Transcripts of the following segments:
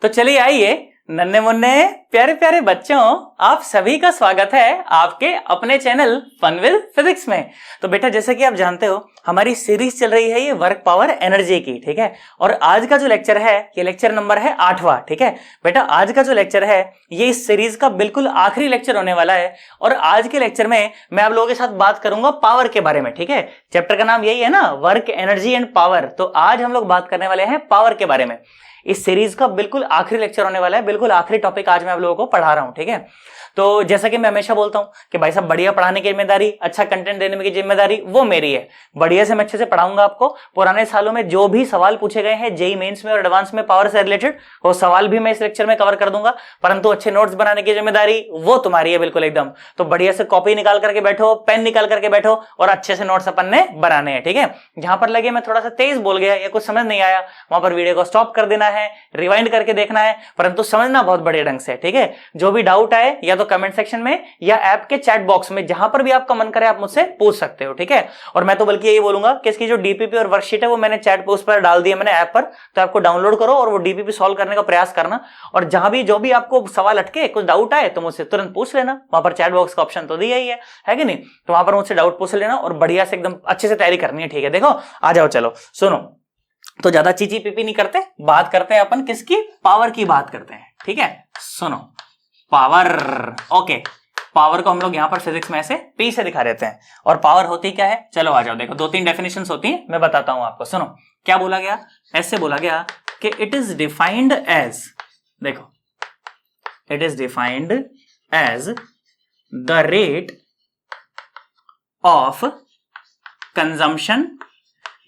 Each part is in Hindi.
तो चलिए आइए नन्हे मुन्ने प्यारे प्यारे बच्चों, आप सभी का स्वागत है आपके अपने चैनल फन विद फिजिक्स में। तो बेटा जैसे कि आप जानते हो हमारी सीरीज चल रही है ये वर्क पावर एनर्जी की, ठीक है। और आज का जो लेक्चर है ये लेक्चर नंबर है 8वां, ठीक है। बेटा आज का जो लेक्चर है ये इस सीरीज का बिल्कुल आखिरी लेक्चर होने वाला है और आज के लेक्चर में मैं आप लोगों के साथ बात करूंगा पावर के बारे में, ठीक है। चैप्टर का नाम यही है ना, वर्क एनर्जी एंड पावर। तो आज हम लोग बात करने वाले हैं पावर के बारे में। इस सीरीज का बिल्कुल आखिरी लेक्चर होने वाला है, बिल्कुल आखिरी टॉपिक आज मैं आप लोगों को पढ़ा रहा हूं, ठीक है। तो जैसा कि मैं हमेशा बोलता हूं कि भाई साहब बढ़िया पढ़ाने की जिम्मेदारी, अच्छा कंटेंट देने की जिम्मेदारी वो मेरी है। बढ़िया से मैं अच्छे से पढ़ाऊंगा आपको। पुराने सालों में जो भी सवाल पूछे गए हैं जेईई मेंस में और एडवांस में पावर से रिलेटेड, वो सवाल भी मैं इस लेक्चर में कवर कर दूंगा। परंतु अच्छे नोट्स बनाने की जिम्मेदारी वो तुम्हारी है बिल्कुल एकदम। तो बढ़िया से कॉपी निकाल करके बैठो, पेन निकाल करके बैठो और अच्छे से नोट्स अपन ने बनाने हैं, ठीक है। जहां पर लगे मैं थोड़ा सा तेज बोल गया या कुछ समझ नहीं आया, वहां पर वीडियो को स्टॉप कर देना है, रिवाइंड करके देखना है, परंतु समझना बहुत बड़े ढंग से, ठीक है। जो भी डाउट आए या तो कमेंट सेक्शन में या ऐप के चैट बॉक्स में, जहां पर भी आपका मन करे आप मुझसे पूछ सकते हो, ठीक है। और मैं तो बल्कि यही बोलूंगा कि इसकी जो डीपीपी और वर्कशीट है वो मैंने चैट पोस्ट पर डाल दी है, मैंने ऐप पर, तो आपको डाउनलोड करो और वो डीपीपी सॉल्व करने का प्रयास करना। और जहां भी जो भी आपको सवाल अटके, कुछ डाउट आए तो मुझसे तुरंत पूछ लेना। वहां पर चैट बॉक्स का ऑप्शन तो दिया ही है कि नहीं। तो वहां पर मुझसे डाउट पूछ लेना और बढ़िया से एकदम अच्छे से तैयारी करनी है, ठीक है। देखो आ जाओ, चलो सुनो। तो ज्यादा चीची पीपी नहीं करते, बात करते हैं अपन किसकी, पावर की बात करते हैं, ठीक है। सुनो, पावर, ओके। पावर को हम लोग यहां पर फिजिक्स में ऐसे पी से दिखा देते हैं। और पावर होती क्या है, चलो आ जाओ। देखो 2-3 डेफिनेशंस होती हैं, मैं बताता हूं आपको। सुनो क्या बोला गया, ऐसे बोला गया कि इट इज डिफाइंड एज, देखो it is defined as the rate of consumption,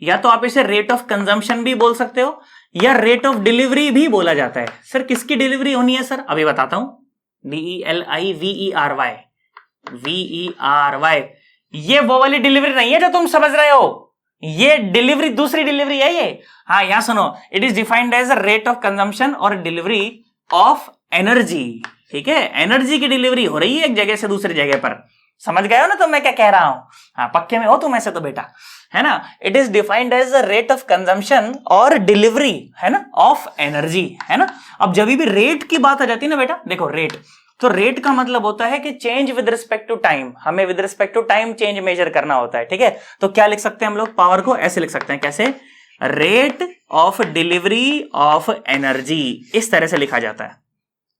या तो आप इसे रेट ऑफ कंजम्पशन भी बोल सकते हो या रेट ऑफ डिलीवरी भी बोला जाता है। सर किसकी डिलीवरी होनी है सर, अभी बताता हूं। DELIVERY, VERY, ये वो वाली डिलीवरी नहीं है जो तुम समझ रहे हो, ये डिलीवरी दूसरी डिलीवरी है ये। हाँ यहां सुनो, it is defined as a rate of consumption और डिलीवरी ऑफ एनर्जी, ठीक है। एनर्जी की डिलीवरी हो रही है एक जगह से दूसरी जगह पर, समझ गए हो ना तो मैं क्या कह रहा हूं। हाँ पक्के में हो तुम ऐसे तो बेटा, है ना। It is defined as the rate of consumption और डिलीवरी, है ना, ऑफ एनर्जी, है ना। अब जब भी रेट की बात आ जाती है ना बेटा, देखो रेट, तो रेट का मतलब होता है कि change with respect to time, हमें with respect to time change major करना होता है, ठीक है। तो क्या लिख सकते हैं हम लोग, पावर को ऐसे लिख सकते हैं, कैसे, rate of delivery of energy, इस तरह से लिखा जाता है।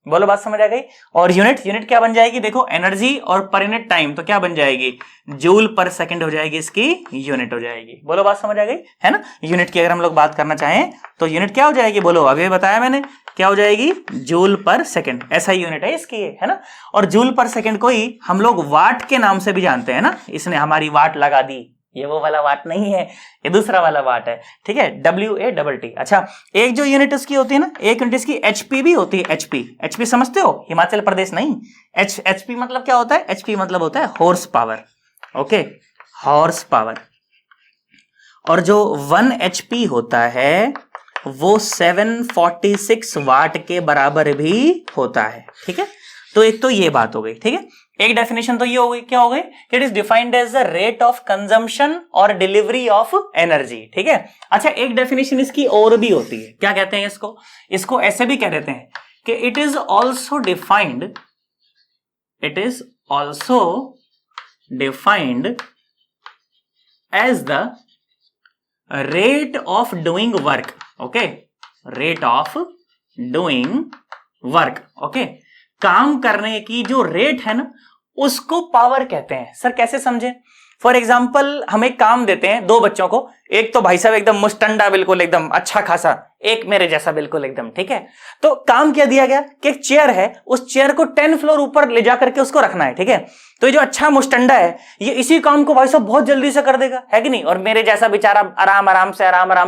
बोलो बात समझ आ गई। और यूनिट क्या बन जाएगी, देखो एनर्जी और पर यूनिट टाइम, तो क्या बन जाएगी, जूल पर सेकंड हो जाएगी, इसकी यूनिट हो जाएगी। बोलो बात समझ आ गई, है ना। यूनिट की अगर हम लोग बात करना चाहें तो यूनिट क्या हो जाएगी, बोलो, अभी बताया मैंने, क्या हो जाएगी, जूल पर सेकंड, ऐसा ही यूनिट है इसकी, है ना। और जूल पर सेकंड को ही हम लोग वाट के नाम से भी जानते हैं ना, इसने हमारी वाट लगा दी, ये वो वाला वाट नहीं है, ये दूसरा वाला वाट है, ठीक है, WATT। अच्छा एक जो यूनिट इसकी होती है ना, एक यूनिट इसकी HP भी होती है। HP समझते हो, हिमाचल प्रदेश नहीं। HP मतलब क्या होता है, HP मतलब होता है horse power, okay, horse power. और जो 1 HP होता है वो 746 वाट के बराबर भी होता है, ठीक है। तो एक तो ये बात हो गई, ठीक है। एक डेफिनेशन तो ये हो गई, क्या हो गई, it is defined as the rate of consumption और डिलीवरी ऑफ एनर्जी, ठीक है। अच्छा एक डेफिनेशन इसकी और भी होती है, क्या कहते हैं इसको ऐसे भी कह देते हैं कि it is also defined as the rate of doing work, okay, rate of doing work, okay. काम करने की जो रेट है ना उसको पावर कहते हैं। सर कैसे समझे, फॉर एग्जाम्पल हम एक काम देते हैं 2 बच्चों को, एक तो भाई साहब एकदम मुस्टंडा बिल्कुल एकदम अच्छा खासा, एक मेरे जैसा बिल्कुल एकदम, ठीक है। तो काम क्या दिया गया कि एक चेयर है, उस चेयर को 10 फ्लोर ऊपर ले जाकर के उसको रखना है, ठीक है। तो ये जो अच्छा मुस्टंडा है ये इसी काम को भाई साहब बहुत जल्दी से कर देगा, है कि नहीं। और मेरे जैसा बेचारा आराम आराम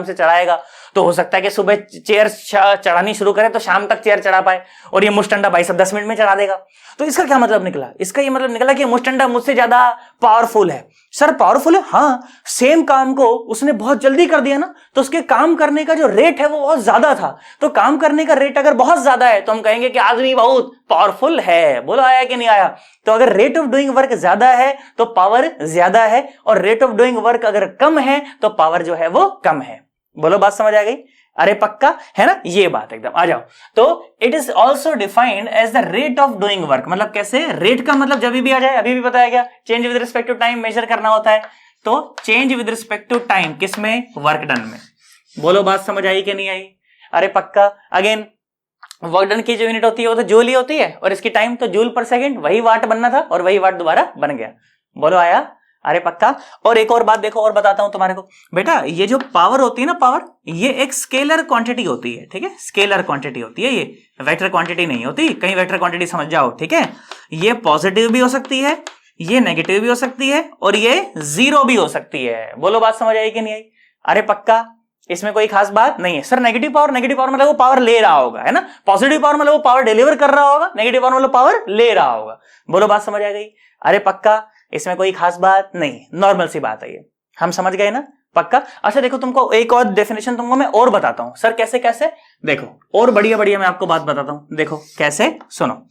से चढ़ाएगा, तो हो सकता है कि सुबह चेयर चढ़ानी शुरू करे तो शाम तक चेयर चढ़ा पाए, और ये मुस्टंडा भाई साहब 10 मिनट में चढ़ा देगा। तो इसका क्या मतलब निकला, इसका ये मतलब निकला कि मुस्टंडा मुझसे ज्यादा पावरफुल है। सर पावरफुल है, हाँ, सेम काम को उसने बहुत जल्दी कर दिया ना, तो उसके काम करने का जो रेट है वो बहुत ज्यादा था। तो काम करने का रेट अगर बहुत ज्यादा है तो हम कहेंगे कि आदमी बहुत पावरफुल है। बोलो आया कि नहीं आया। तो अगर रेट ऑफ डूइंग वर्क ज्यादा है तो पावर ज्यादा है, और रेट ऑफ डूइंग वर्क अगर कम है तो पावर जो है वो कम है। बोलो बात समझ आ गई। अरे पक्का है ना, ये बात एकदम। आ जाओ, तो it is also defined as the rate of doing work. मतलब कैसे, रेट का मतलब जब भी आ जाए, अभी भी बताया गया, change with respect to time measure करना होता है, तो change with respect to time किसमें, वर्क डन में। बोलो बात समझ आई कि नहीं आई? अरे पक्का। अगेन वर्क डन की जो यूनिट होती है वो तो जूल ही होती है, और इसकी टाइम तो जूल पर सेकंड, वही वाट बनना था और वही वाट दोबारा बन गया। बोलो आया? अरे पक्का। और एक और बात देखो, और बताता हूं तुम्हारे को बेटा, ये जो पावर होती है ना, पावर, ये एक स्केलर क्वांटिटी होती है, ठीक है, स्केलर क्वांटिटी होती है, ये वेक्टर क्वांटिटी नहीं होती। कहीं वेक्टर क्वांटिटी समझ जाओ, ठीक है। ये पॉजिटिव भी हो सकती है, ये नेगेटिव भी हो सकती है, और ये जीरो भी हो सकती है। बोलो बात समझ आई कि नहीं आई? अरे पक्का, इसमें कोई खास बात नहीं है। सर नेगेटिव पावर मतलब वो पावर ले रहा होगा, है ना। पॉजिटिव पावर मतलब वो पावर डिलीवर कर रहा होगा, नेगेटिव पावर मतलब पावर ले रहा होगा। बोलो बात समझ आ गई? अरे पक्का, इसमें कोई खास बात नहीं, नॉर्मल सी बात है ये, हम समझ गए ना, पक्का। अच्छा देखो, तुमको एक और डेफिनेशन तुमको मैं और बताता हूं। सर कैसे कैसे? देखो और बढ़िया बढ़िया मैं आपको बात बताता हूं, देखो कैसे, सुनो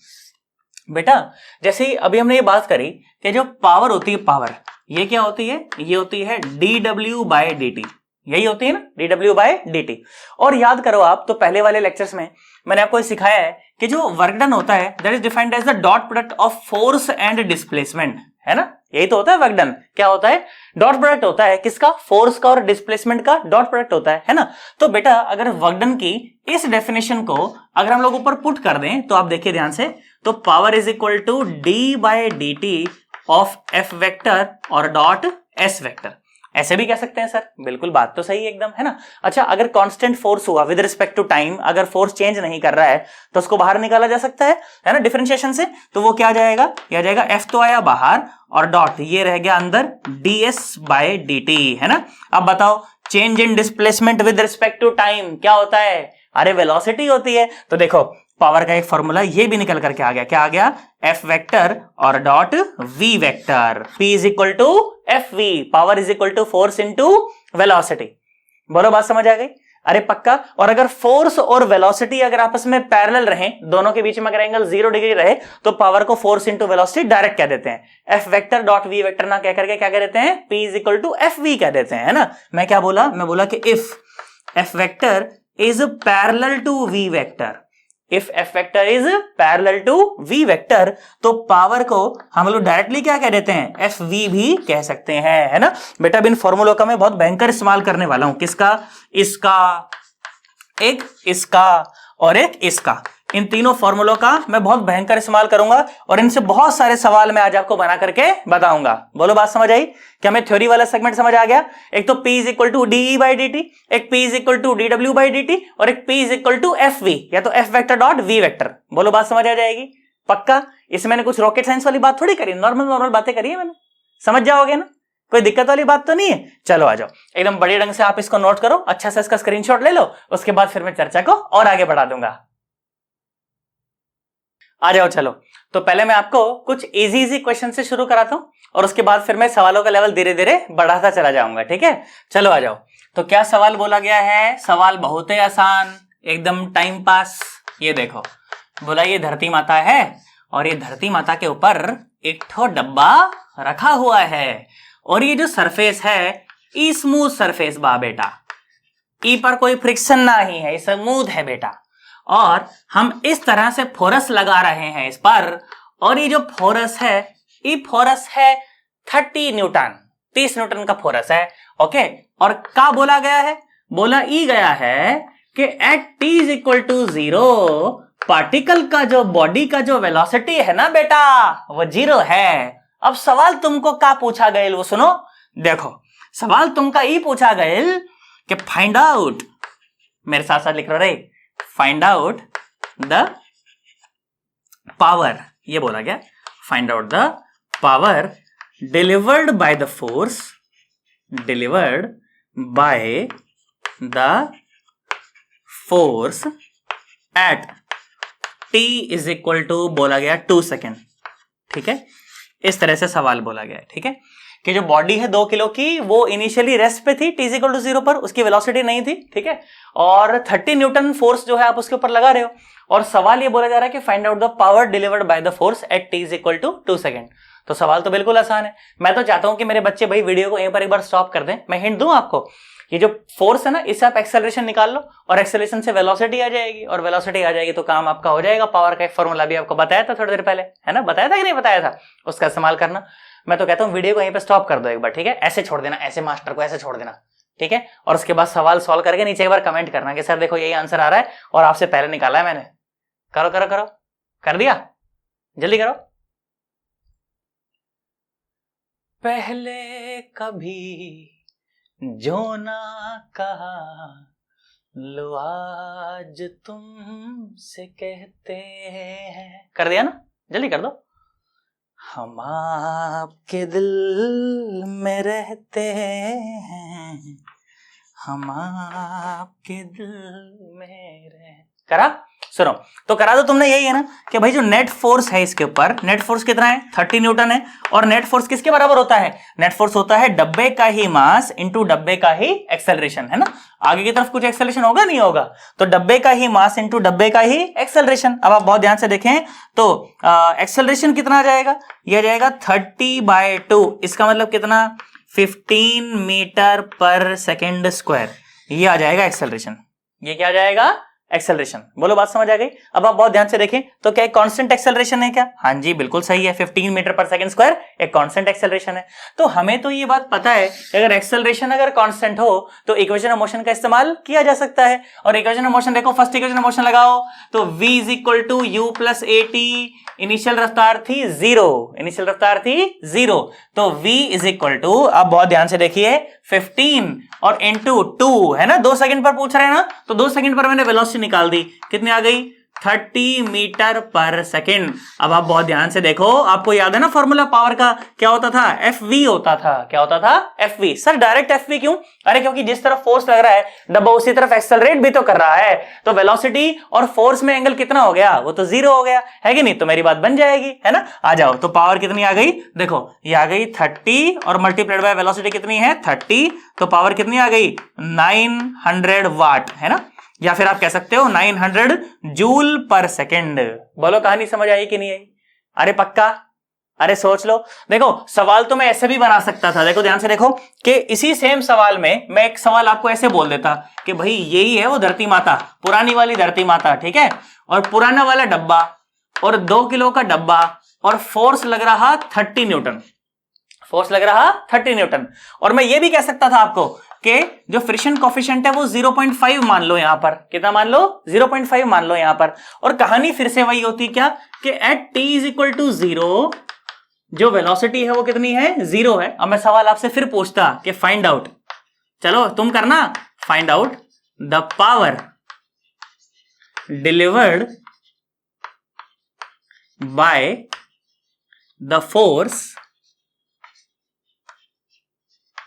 बेटा। जैसे ही अभी हमने ये बात करी कि जो पावर होती है, पावर, ये क्या होती है, ये होती है dw/dt, यही होती है ना, dw/dt। और याद करो आप, तो पहले वाले लेक्चर्स में मैंने आपको सिखाया है कि जो वर्क डन होता है that is defined as the dot product of force and displacement, है ना, यही तो होता है वर्क डन। क्या होता है? डॉट प्रोडक्ट होता है, किसका? फोर्स का और डिस्प्लेसमेंट का डॉट प्रोडक्ट होता है ना। तो बेटा अगर वर्क डन की इस डेफिनेशन को अगर हम लोग ऊपर पुट कर दें, तो आप देखिए ध्यान से, तो power is equal to d/dt of f vector और डॉट s वेक्टर, ऐसे भी कह सकते हैं सर। बिल्कुल बात तो सही एकदम, है ना। अच्छा, अगर कांस्टेंट फोर्स हुआ विद रिस्पेक्ट टू टाइम, अगर फोर्स चेंज नहीं कर रहा है, तो उसको बाहर निकाला जा सकता है ना, डिफरेंशिएशन से। तो वो क्या जाएगा, क्या जाएगा, f तो आया बाहर और डॉट ये रह गया अंदर, ds/dt, है ना। अब बताओ, change in displacement with respect to time क्या होता है? अरे वेलोसिटी होती है। तो देखो पावर का एक फॉर्मूला ये भी निकल करके आ गया, क्या आ गया, f वेक्टर और dot v vector, p is equal to fv, power is equal to force into velocity. बोलो बात समझ आ गई? अरे पक्का। और अगर फोर्स और वेलोसिटी अगर आपस में पैरेलल रहे, दोनों के बीच में अगर एंगल 0 डिग्री रहे, तो पावर को फोर्स इनटू वेलोसिटी डायरेक्ट कह देते हैं, f vector dot v vector ना कह करके क्या कह देते हैं, p is equal to fv कह देते हैं, है ना। मैं क्या बोला, मैं बोला कि if f vector is parallel to v vector, if f vector is parallel to v vector, तो पावर को हम लोग डायरेक्टली क्या कह देते हैं, fv भी कह सकते हैं, है ना। बेटा इन फॉर्मूलों का मैं बहुत भयंकर इस्तेमाल करने वाला हूं, किसका, इसका, एक इसका और एक इसका, इन तीनों फॉर्मूलों का मैं बहुत भयंकर इस्तेमाल करूंगा, और इनसे बहुत सारे सवाल मैं आज आपको बना करके बताऊंगा। बोलो बात समझ आई? क्या मैं थ्योरी वाला सेगमेंट समझ आ गया? एक तो p is equal to de/dt, एक p is equal to dw/dt, और एक p is equal to fv, या तो f vector dot v vector. बोलो बात समझ आ जाएगी? पक्का। इसमें मैंने कुछ रॉकेट साइंस वाली बात थोड़ी करी, नॉर्मल बातें करी है मैंने, समझ जाओगे ना, कोई दिक्कत वाली बात तो नहीं है। चलो आ जाओ, एकदम बड़े ढंग से आप इसको नोट करो, अच्छा से इसका स्क्रीनशॉट ले लो, उसके बाद फिर मैं चर्चा को और आगे बढ़ा दूंगा। आ जाओ चलो, तो पहले मैं आपको कुछ इजी क्वेश्चन से शुरू कराता हूं, और उसके बाद फिर मैं सवालों का लेवल धीरे धीरे बढ़ाता चला जाऊंगा, ठीक है। चलो आ जाओ, तो क्या सवाल बोला गया है? सवाल बहुत ही आसान, एकदम टाइम पास। ये देखो, बोला ये धरती माता है, और ये धरती माता के ऊपर एक ठो डब्बा रखा हुआ है, और ये जो सरफेस है ई स्मूथ सरफेस बा बेटा, ई पर कोई फ्रिक्शन नहीं है, स्मूथ है बेटा, और हम इस तरह से फोर्स लगा रहे हैं इस पर, और ये जो फोर्स है, ये फोर्स है 30 न्यूटन, 30 न्यूटन का फोर्स है, ओके। और क्या बोला गया है? बोला ई गया है कि at t is equal to 0 particle का जो बॉडी का जो वेलोसिटी है ना बेटा, वो 0 है। अब सवाल तुमको क्या पूछा गया वो सुनो, देखो सवाल तुमका ई पूछा गया कि फाइंड आउट, मेरे साथ साथ लिख रहे, फाइंड आउट द पावर, ये बोला गया, find out the power delivered by the force, delivered by the force at t is equal to बोला गया 2 सेकेंड, ठीक है। इस तरह से सवाल बोला गया है, ठीक है, कि जो बॉडी है 2 किलो की, वो इनिशियली रेस्ट पे थी t इज इक्वल टू 0 पर, उसकी वेलोसिटी नहीं थी, ठीक है, और 30 न्यूटन फोर्स जो है आप उसके ऊपर लगा रहे हो, और सवाल ये बोला जा रहा है कि find out the power delivered by the force at t is equal to 2 second. तो सवाल तो बिल्कुल आसान है। मैं तो चाहता हूं कि मेरे बच्चे भाई वीडियो को यहीं पर एक बार स्टॉप कर दें। मैं हिंट दूं आपको ये जो फोर्स है ना, इससे आप एक्सेलरेशन निकाल लो और एक्सेलरेशन से वेलोसिटी आ जाएगी, और वेलोसिटी आ जाएगी तो काम आपका हो जाएगा। पावर का एक फॉर्मूला भी आपको बताया था थोड़ी देर पहले, है ना, बताया था कि नहीं बताया था, उसका इस्तेमाल करना। मैं तो कहता हूं वीडियो को यहीं पे स्टॉप कर दो एक बार, ठीक है, ऐसे छोड़ देना, ऐसे मास्टर को ऐसे छोड़ देना, ठीक है, और उसके बाद सवाल सॉल्व करके नीचे एक बार कमेंट करना कि सर देखो यही आंसर आ रहा है और आपसे पहले निकाला है मैंने। करो करो करो, कर दिया, जल्दी करो। पहले कभी जो ना कहा, लो आज तुमसे कहते हैं। कर दिया ना, जल्दी कर दो। हम आपके दिल में रहते हैं, हम आपके दिल में रह। करा, सुनो, तो करा दो तुमने। यही है ना कि भाई जो नेट फोर्स है इसके ऊपर, नेट फोर्स कितना है 30 न्यूटन है, और नेट फोर्स किसके बराबर होता है, नेट फोर्स होता है डब्बे का ही मास इंटू डब्बे का ही एक्सेलरेशन, है ना। आगे की तरफ कुछ एक्सेलरेशन होगा नहीं होगा, तो डब्बे का ही मास इंटू डब्बे का ही एक्सेलरेशन। अब आप बहुत ध्यान से देखें तो एक्सेलरेशन कितना आ जाएगा, यह जाएगा 30/2, इसका मतलब कितना 15 मीटर पर सेकेंड स्क्वायर, ये आ जाएगा एक्सेलरेशन। ये क्या आ जाएगा, एक्सेलरेशन। बोलो बात समझ आ गई। अब आप बहुत ध्यान से देखें तो क्या एक कांस्टेंट एक्सेलरेशन है क्या, हाँ जी बिल्कुल सही है, 15 मीटर पर सेकंड स्क्वायर एक कांस्टेंट एक्सेलरेशन है। तो हमें तो ये बात पता है कि अगर एक्सेलरेशन अगर कांस्टेंट हो तो इक्वेशन ऑफ मोशन का इस्तेमाल किया जा सकता है। और इक्वेशन ऑफ मोशन देखो, फर्स्ट इक्वेशन ऑफ मोशन लगाओ तो v = u + at, इनिशियल रफ्तार थी 0, इनिशियल रफ्तार थी 0, तो v = आप बहुत ध्यान से देखिए 15 और इंटू 2, है ना, 2 सेकंड पर पूछ रहे हैं ना, तो 2 सेकंड पर मैंने वेलोसिटी निकाल दी, कितनी आ गई 30 मीटर पर सेकेंड। अब आप बहुत ध्यान से देखो, आपको याद है ना फॉर्मूला पावर का क्या होता था, FV होता था। क्या होता था, FV। सर डायरेक्ट FV क्यों, अरे क्योंकि जिस तरफ फोर्स लग रहा है डब्बा उसी तरफ एक्सेलरेट भी तो कर रहा है, तो वेलोसिटी और फोर्स में एंगल कितना हो गया, वो तो 0 हो गया, है कि नहीं, तो मेरी बात बन जाएगी, है ना। आ जाओ, तो पावर कितनी आ गई, देखो ये आ गई 30 और मल्टीप्लाइड बाय वेलोसिटी कितनी है 30, तो पावर कितनी आ गई 900 वाट, है ना, या फिर आप कह सकते हो 900 जूल पर सेकेंड। बोलो कहानी समझ आई कि नहीं आई, अरे पक्का, अरे सोच लो। देखो सवाल तो मैं ऐसे भी बना सकता था, देखो ध्यान से देखो कि इसी सेम सवाल में मैं एक सवाल आपको ऐसे बोल देता कि भाई यही है वो धरती माता, पुरानी वाली धरती माता, ठीक है, और पुराना वाला डब्बा और 2 किलो का डब्बा और फोर्स लग रहा 30 न्यूटन, फोर्स लग रहा 30 न्यूटन। और मैं ये भी कह सकता था आपको कि जो फ्रिक्शन कोफिशिएंट है वो 0.5 मान लो, यहां पर कितना मान लो 0.5 मान लो यहां पर। और कहानी फिर से वही होती क्या कि एट t = 0 जो वेलोसिटी है वो कितनी है 0 है। अब मैं सवाल आपसे फिर पूछता कि फाइंड आउट, चलो तुम करना, find out the power delivered by the force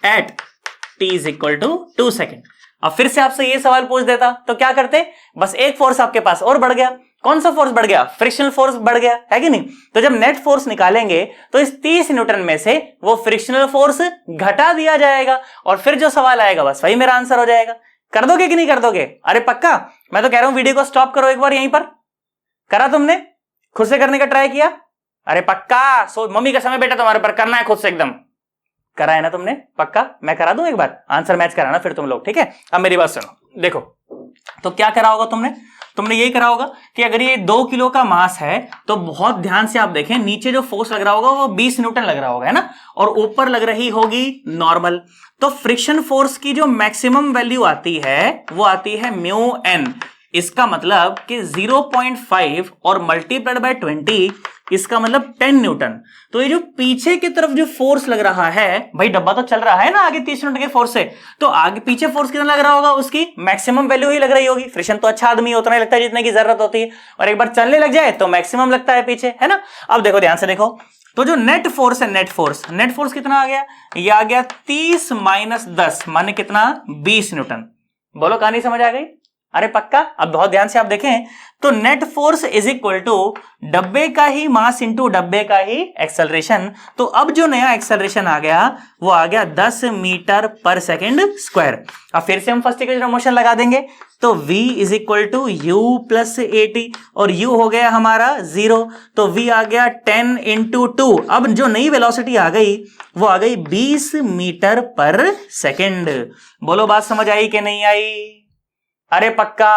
at t = 2 second. अब फिर से आपसे ये सवाल पूछ देता तो क्या करते, बस एक फोर्स आपके पास और बढ़ गया। कौन सा फोर्स बढ़ गया, फ्रिक्शनल फोर्स बढ़ गया, है कि नहीं। तो जब नेट फोर्स निकालेंगे तो इस 30 न्यूटन में से वो फ्रिक्शनल फोर्स घटा दिया जाएगा और फिर जो सवाल आएगा बस वही मेरा आंसर हो जाएगा। कर दोगे कि नहीं कर दोगे, अरे पक्का। मैं तो कह रहा हूं वीडियो को स्टॉप करो एक बार, यहीं पर करा तुमने, खुद से करने का ट्राई किया, अरे पक्का। सो मम्मी का समय बेटा तुम्हारे पर करना है खुद से एकदम, करा है ना तुमने, पक्का। मैं करा दूं एक बार, आंसर मैच कराना फिर तुम लोग, ठीक है। अब मेरी बात सुनो, देखो तो क्या करा होगा तुमने यही करा होगा कि अगर ये 2 किलो का मास है तो बहुत ध्यान से आप देखें, नीचे जो फोर्स लग रहा होगा वो 20 न्यूटन लग रहा होगा, है ना, और ऊपर लग रही होगी नॉर्मल। तो फ्रिक्शन फोर्स की जो मैक्सिमम वैल्यू आती है वो आती है μn। इसका मतलब कि 0.5 और मल्टीप्लाइड बाय 20, इसका मतलब 10 न्यूटन। तो ये जो पीछे की तरफ जो फोर्स लग रहा है, भाई डब्बा तो चल रहा है ना आगे 30 न्यूटन के फोर्स से, तो आगे पीछे फोर्स कितना लग रहा होगा, उसकी मैक्सिमम वैल्यू ही लग रही होगी। फ्रिक्शन तो अच्छा आदमी उतना ही लगता है जितने की जरूरत होती है, और एक बार चलने लग जाए तो मैक्सिमम लगता है पीछे, है ना। अब देखो ध्यान से देखो, तो जो नेट फोर्स है, नेट फोर्स कितना आ गया, ये आ गया 30 - 10 माने कितना 20 न्यूटन। बोलो कहानी समझ आ गई, अरे पक्का। अब बहुत ध्यान से आप देखें तो net force is equal to डब्बे का ही मास इंटू डब्बे का ही एक्सेलरेशन। तो अब जो नया एक्सेलरेशन आ गया वो आ गया 10 मीटर पर सेकेंड स्क्वायर। अब फिर से हम फर्स्ट इक्वेशन ऑफ मोशन लगा देंगे तो v is equal to U plus A T और u हो गया हमारा 0, तो v आ गया 10 इंटू 2। अब जो नई वेलोसिटी आ गई वो आ गई 20 मीटर पर सेकेंड। बोलो बात समझ आई कि नहीं आई? अरे पक्का।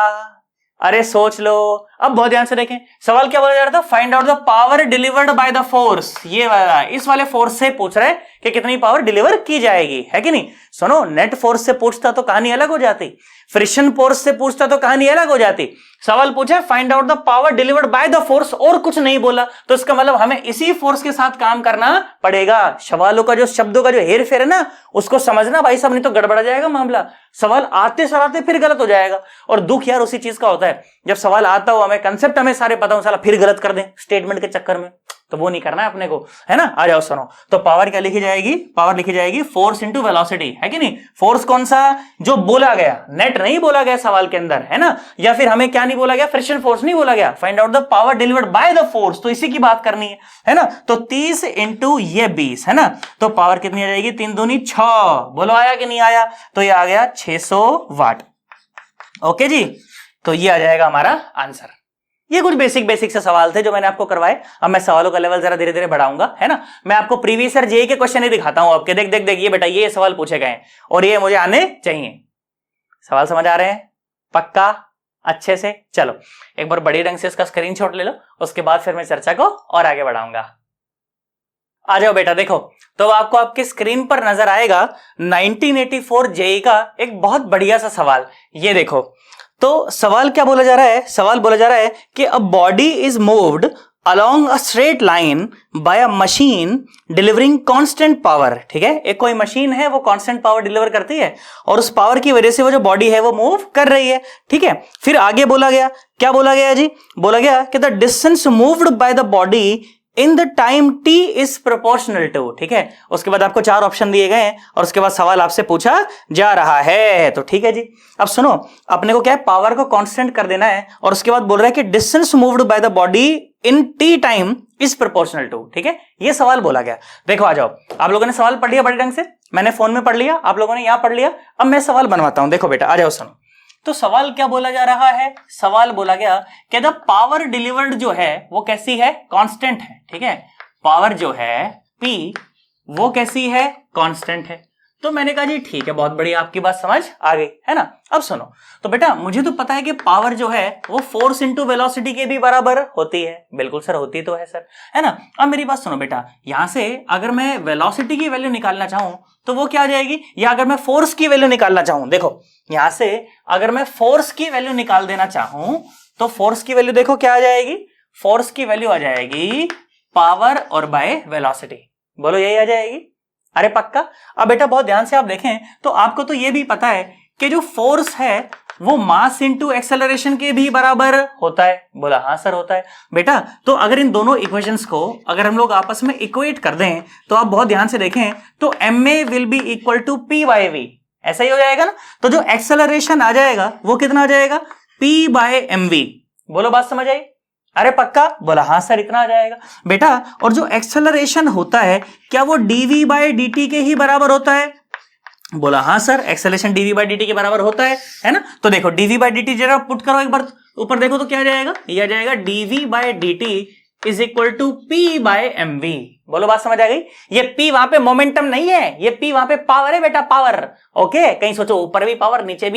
अरे सोच लो। अब बहुत ध्यान से देखें सवाल क्या बोला जा रहा था, find out the power delivered by the force. ये वाला, इस वाले फोर्स से पूछ रहे कि कितनी पावर डिलीवर की जाएगी, है कि नहीं। सुनो, नेट फोर्स से पूछता तो कहानी अलग हो जाती, फ्रिक्शन फोर्स से पूछता तो कहानी अलग हो जाती। सवाल पूछा find out the power delivered by the force और कुछ नहीं बोला, तो इसका मतलब हमें इसी फोर्स के साथ काम करना पड़ेगा। सवालों का जो शब्दों का जो हेर फेर है ना उसको समझना भाई साहब, नहीं तो गड़बड़ा जाएगा मामला। सवाल आते सराते फिर गलत हो जाएगा। और दुख यार उसी चीज का होता है, जब सवाल आता हो हमें कंसेप्ट हमें सारे पता हो, साला फिर गलत कर दें स्टेटमेंट के चक्कर में, तो वो नहीं करना है अपने को, है ना। आ जाओ सुनो, तो पावर क्या लिखी जाएगी, पावर लिखी जाएगी फोर्स इंटू वेलोसिटी, है कि नहीं। फोर्स कौन सा, जो बोला गया, नेट नहीं बोला गया सवाल के अंदर, है ना। या फिर हमें क्या नहीं बोला गया, फ्रिक्शन फोर्स नहीं बोला गया। Find out the power delivered by the force, तो इसी की बात करनी है ना। तो 30 इंटू ये 20, है ना। तो पावर कितनी आ जाएगी, 3 दूनी 6। बोलो आया कि नहीं आया, तो ये आ गया 600 वाट। ओके जी, तो ये आ जाएगा हमारा आंसर। ये कुछ बेसिक से सवाल थे जो मैंने आपको करवाए। अब मैं सवालों का लेवल जरा धीरे धीरे बढ़ाऊंगा, है ना। मैं आपको प्रीवियस ईयर जेईई के क्वेश्चन ही दिखाता हूं आपके। देख देख देख, ये बेटा ये सवाल पूछे गए और ये मुझे आने चाहिए। सवाल समझ आ रहे हैं पक्का अच्छे से? चलो एक बार बड़े ढंग से इसका स्क्रीनशॉट ले लो, उसके बाद फिर मैं चर्चा को और आगे बढ़ाऊंगा। आ जाओ बेटा, देखो तो आपको आपकी स्क्रीन पर नजर आएगा 1984 जेईई का एक बहुत बढ़िया सा सवाल। ये देखो, तो सवाल क्या बोला जा रहा है, सवाल बोला जा रहा है कि a body is moved along a straight line by a machine delivering constant power। ठीक है, एक कोई मशीन है वो कांस्टेंट पावर डिलीवर करती है और उस पावर की वजह से वो जो बॉडी है वो मूव कर रही है। ठीक है, फिर आगे बोला गया, क्या बोला गया जी, बोला गया कि the distance moved by the body in the time t is proportional to. ठीक है, उसके बाद आपको 4 ऑप्शन दिए गए हैं और उसके बाद सवाल आपसे पूछा जा रहा है। तो ठीक है जी, अब सुनो, अपने को क्या है, पावर को कांस्टेंट कर देना है और उसके बाद बोल रहा है कि distance moved by the body in t time is proportional to. ठीक है, ये सवाल बोला गया। देखो आ जाओ, आप लोगों ने सवाल पढ़ लिया बड़े ढंग से, मैंने फोन में पढ़ लिया, आप लोगों ने यहां पढ़ लिया। अब मैं सवाल बनवाता हूं, देखो बेटा आ जाओ सुनो। तो सवाल क्या बोला जा रहा है, सवाल बोला गया कि द पावर डिलीवर्ड जो है वो कैसी है, कांस्टेंट है। ठीक है, पावर जो है P वो कैसी है, कांस्टेंट है। तो मैंने कहा जी ठीक है, बहुत बढ़िया, आपकी बात समझ आ गई, है ना। अब सुनो, तो बेटा मुझे तो पता है कि पावर जो है वो फोर्स इंटू वेलोसिटी के भी बराबर होती है। बिल्कुल सर, होती तो है सर, है ना। अब मेरी बात सुनो बेटा, यहां से अगर मैं वेलोसिटी की वैल्यू निकालना चाहूं तो वो क्या आ जाएगी, या अगर मैं फोर्स की वैल्यू निकालना चाहूं, देखो यहां से अगर मैं फोर्स की वैल्यू निकाल देना चाहूं तो फोर्स की वैल्यू देखो क्या आ जाएगी, फोर्स की वैल्यू आ जाएगी पावर और बाय वेलोसिटी। बोलो यही आ जाएगी। अरे पक्का। अब बेटा बहुत ध्यान से आप देखें तो आपको तो ये भी पता है कि जो फोर्स है वो मास इंटू एक्सेलरेशन के भी बराबर होता है। बोला हाँ सर होता है बेटा। तो अगर इन दोनों इक्वेशंस को अगर हम लोग आपस में इक्वेट कर दें तो आप बहुत ध्यान से देखें तो ma will be equal to p by v, ऐसा ही हो जाएगा ना। तो जो एक्सेलरेशन आ जाएगा वो कितना आ जाएगा, p बाय mv। बोलो बात समझ आई। अरे पक्का। बोला हाँ सर इतना आ जाएगा बेटा। और जो एक्सेलरेशन होता है क्या वो dv बाय dt के ही बराबर होता है। बोला हाँ sir, acceleration dv by dt के बराबर होता है ना। तो देखो dv बाय dt जरा पुट करो एक बार ऊपर, देखो तो क्या आ जाएगा, ये आ जाएगा dv by dt is equal to p by mv। बोलो बात समझ आ गई। ये p वहां पे मोमेंटम नहीं है, ये p वहां पे पावर है बेटा, पावर। ओके, कहीं सोचो ऊपर भी पावर, नीचे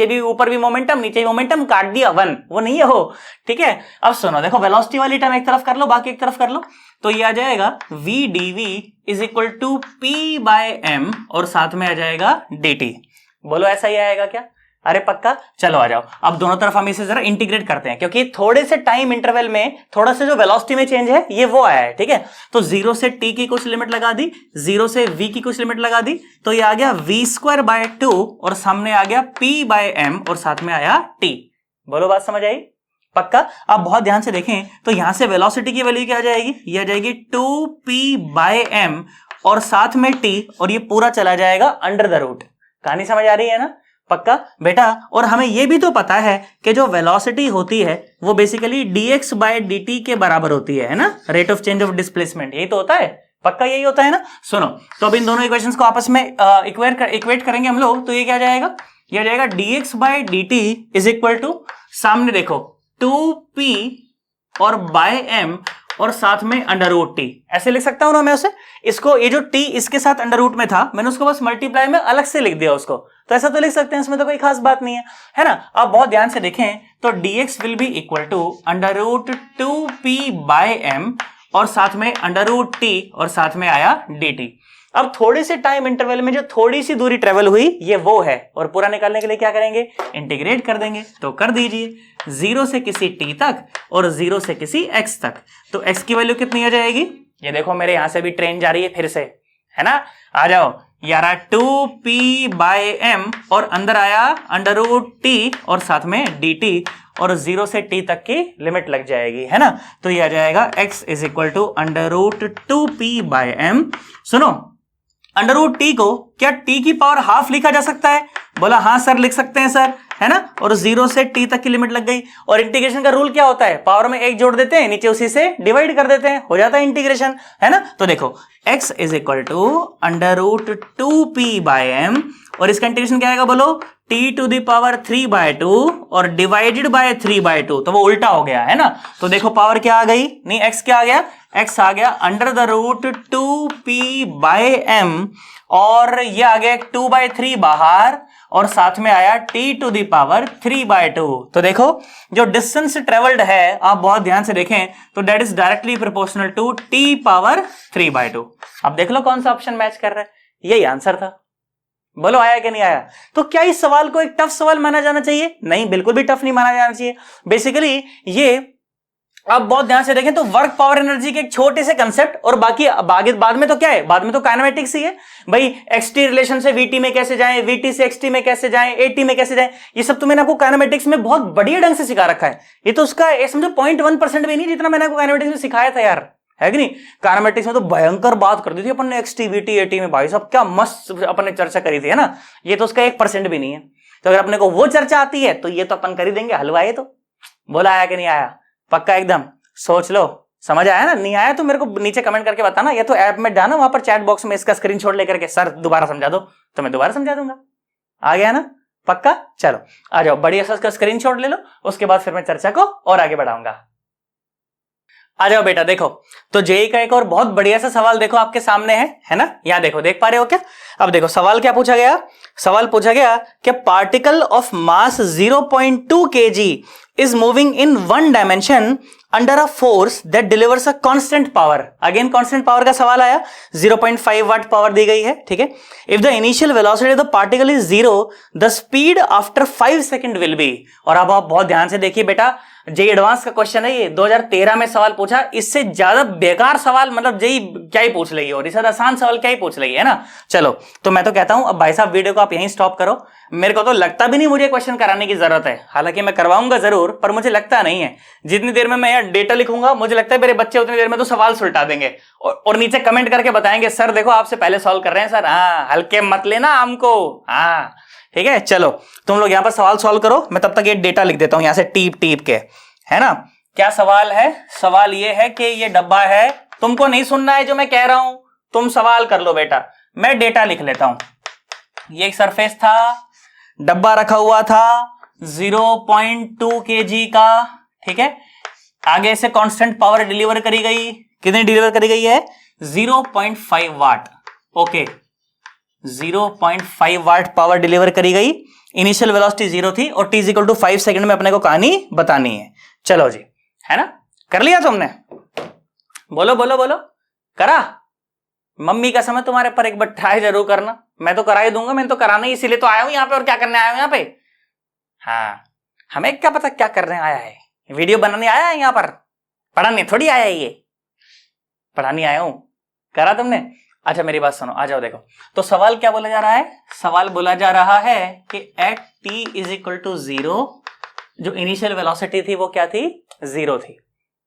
भी ऊपर भी मोमेंटम, नीचे भी मोमेंटम, काट दिया 1, वो नहीं है हो। ठीक है, अब सुनो, देखो वेलोसिटी वाली टर्म एक तरफ कर लो, बाकी एक तरफ कर लो। तो ये आ जाएगा v dv is equal to p by m और साथ में आ जाएगा dt। बोलो ऐसा ही आएगा क्या। अरे पक्का। चलो आ जाओ, अब दोनों तरफ हम इसे जरा इंटीग्रेट करते हैं क्योंकि थोड़े से टाइम इंटरवल में थोड़ा सा जो वेलोसिटी में चेंज है ये वो आया है। ठीक है, तो 0 से t की कुछ लिमिट लगा दी, 0 से v की कुछ लिमिट लगा दी, तो ये आ गया v² बाय 2 और सामने आ गया p बाय m और साथ में आया t। बोलो बात समझ आई पक्का। अब बहुत ध्यान से देखें तो यहां से वेलोसिटी की वैल्यू क्या आ जाएगी, ये आ जाएगी 2p बाय m और साथ में t और ये पूरा चला जाएगा अंडर द रूट। कहानी समझ आ रही है ना। पक्का बेटा। और हमें यह भी तो पता है कि जो वेलोसिटी होती है वो बेसिकली dx बाय dt के बराबर होती है ना, rate of change of displacement, यही तो होता है, पक्का यही होता है ना। सुनो, तो अब इन दोनों इक्वेशंस को आपस में इक्वेट करेंगे हम लोग, तो ये क्या जाएगा, ये जाएगा dx by dt is equal to, सामने देखो 2p और बाय m और साथ में अंडर रूट टी, ऐसे लिख सकता हूं ना मैं उसे। इसको, ये जो t इसके साथ अंडर रूट में था, मैंने उसको बस मल्टीप्लाई में अलग से लिख दिया उसको, तो ऐसा तो लिख सकते हैं, इसमें तो कोई खास बात नहीं है ना। आप बहुत ध्यान से देखें तो dx will be equal to under root 2p by m और साथ में अंडर रूट टी और साथ में आया dt। अब थोड़े से टाइम इंटरवल में जो थोड़ी सी दूरी ट्रेवल हुई ये वो है, और पूरा निकालने के लिए क्या करेंगे, इंटीग्रेट कर देंगे। तो कर दीजिए 0 से किसी t तक और 0 से किसी x तक, तो x की वैल्यू कितनी हो जाएगी, ये देखो मेरे यहां से भी ट्रेन जा रही है फिर से, है ना, आ जाओ यारा 2p बाय m और अंदर आया अंडर रूट टी और साथ में dt और 0 से t तक की लिमिट लग जाएगी, है ना। तो ये आ जाएगा x is equal to under root 2p by m। सुनो, अंडर रूट टी को क्या t की पावर हाफ लिखा जा सकता है, बोला हाँ सर लिख सकते हैं सर, है ना, और 0 से t तक की लिमिट लग गई। और इंटीग्रेशन का रूल क्या होता है, पावर में एक जोड़ देते हैं, नीचे उसी से डिवाइड कर देते हैं, हो जाता है इंटीग्रेशन, है ना। तो देखो x is equal to under root 2p by m और इसका इंटीग्रेशन क्या आएगा बोलो, t to the power 3 by 2 और डिवाइडेड बाय 3 बाय 2, तो वो उल्टा हो गया, है ना। तो देखो पावर क्या आ गई, नहीं x क्या आ गया, x आ गया under the root 2p by m और ये आ गया 2 बाय 3 बाहर और साथ में आया t to the power 3 by 2। तो देखो जो डिस्टेंस ट्रेवल्ड है, आप बहुत ध्यान से देखें तो that is directly proportional to t power 3 by 2। अब देख लो कौन सा ऑप्शन मैच कर रहा है, यही आंसर था। बोलो आया कि नहीं आया। तो क्या इस सवाल को एक टफ सवाल माना जाना चाहिए, नहीं बिल्कुल भी टफ नहीं माना जाना चाहिए। बेसिकली ये आप बहुत ध्यान से देखें तो वर्क पावर एनर्जी के एक छोटे से कंसेप्ट, और बाकी बाद में तो क्या है, बाद में तो काइनेमेटिक्स ही है भाई। एक्सटी रिलेशन से वीटी में कैसे जाएं, वीटी से एक्सटी में कैसे जाएं, एटी में कैसे जाएं, ये सब तो मैंने आपको काइनेमेटिक्स में बहुत बढ़िया ढंग से सिखा रखा है। ये तो उसका समझो 0.1% भी नहीं जितना मैंने आपको काइनेमेटिक्स में सिखाया था यार, है कि नहीं। काइनेमेटिक्स में तो भयंकर बात कर दी थी अपन ने, एक्सटी वीटी एटी में भाई साहब क्या मस्त अपन ने चर्चा करी थी, है ना। ये तो उसका 1% भी नहीं है। तो अगर अपने को वो चर्चा आती है तो ये तो अपन कर ही देंगे, हलवा। ये तो बोला आया कि नहीं आया, पक्का एकदम सोच लो, समझ आया ना। नहीं आया तो मेरे को नीचे कमेंट करके बताना, या तो ऐप में जाना, वहां पर चैट बॉक्स में इसका स्क्रीनशॉट लेकर के सर दोबारा समझा दो, तो मैं दोबारा समझा दूंगा। आ गया ना, पक्का। चलो आ जाओ, बढ़िया सा इसका स्क्रीनशॉट ले लो, उसके बाद फिर मैं चर्चा को और आगे बढ़ाऊंगा। आ जाओ बेटा, देखो तो जेई का एक और बहुत बढ़िया सा सवाल देखो आपके सामने है ना। यहां देखो, देख पा रहे हो क्या। अब देखो सवाल क्या पूछा गया, सवाल पूछा गया कि particle of mass 0.2 kg is moving in one dimension under a force that delivers a constant power। Again constant power का सवाल आया, 0.5 वाट पावर दी गई है, ठीक है। If the initial velocity of the particle is 0, the speed after 5 second will be. और अब आप बहुत ध्यान से देखिए बेटा, जेई एडवांस का क्वेश्चन है ये, 2013 में सवाल पूछा। इससे ज्यादा बेकार सवाल मतलब जेई क्या ही पूछ रही है, और इससे आसान सवाल क्या ही पूछ रही है ना। चलो तो मैं तो कहता हूं अब भाई साहब वीडियो को आप यहीं स्टॉप करो। मेरे को तो लगता भी नहीं मुझे क्वेश्चन कराने की जरूरत है, हालांकि मैं करवाऊंगा जरूर, पर मुझे लगता नहीं है। जितनी देर में मैं यहाँ डेटा लिखूंगा, मुझे लगता है मेरे बच्चे उतनी देर में तो सवाल सुलटा देंगे और नीचे कमेंट करके बताएंगे सर देखो आपसे पहले सॉल्व कर रहे हैं सर। हाँ, हल्के मत लेना हमको, हाँ ठीक है। चलो तुम लोग यहाँ पर सवाल सॉल्व करो, मैं तब तक ये डेटा लिख देता हूं यहाँ से टीप टीप के, है ना। क्या सवाल है, सवाल ये है कि ये डब्बा है, तुमको नहीं सुनना है जो मैं कह रहा हूं, तुम सवाल कर लो बेटा, मैं डेटा लिख लेता हूं। ये एक सरफेस था, डब्बा रखा हुआ था 0.2 kg का, ठीक है। आगे से कांस्टेंट पावर डिलीवर करी गई, कितनी डिलीवर करी गई है, 0.5 वाट, ओके 0.5 वाट पावर डिलीवर करी गई। इनिशियल वेलोसिटी 0 थी और t इक्वल टू 5 सेकंड में अपने को कहानी बतानी है। चलो जी, है ना, कर लिया तुमने, बोलो बोलो बोलो, करा। मम्मी का समय तुम्हारे पर एक बार ट्राई जरूर करना, मैं तो करा ही दूंगा, मैं तो कराना ही इसीलिए तो आया हूं यहाँ पे, और क्या करने आया हूं यहाँ पे। हाँ, हमें क्या पता क्या करने आया है, वीडियो बनाने आया है यहाँ पर, पढ़ाने थोड़ी आया है, ये पढ़ाने आया हूं। करा तुमने, अच्छा मेरी बात सुनो, आ जाओ देखो। तो सवाल क्या बोला जा रहा है, सवाल बोला जा रहा है कि at t is equal to 0, जो इनिशियल वेलोसिटी थी वो क्या थी, 0 थी।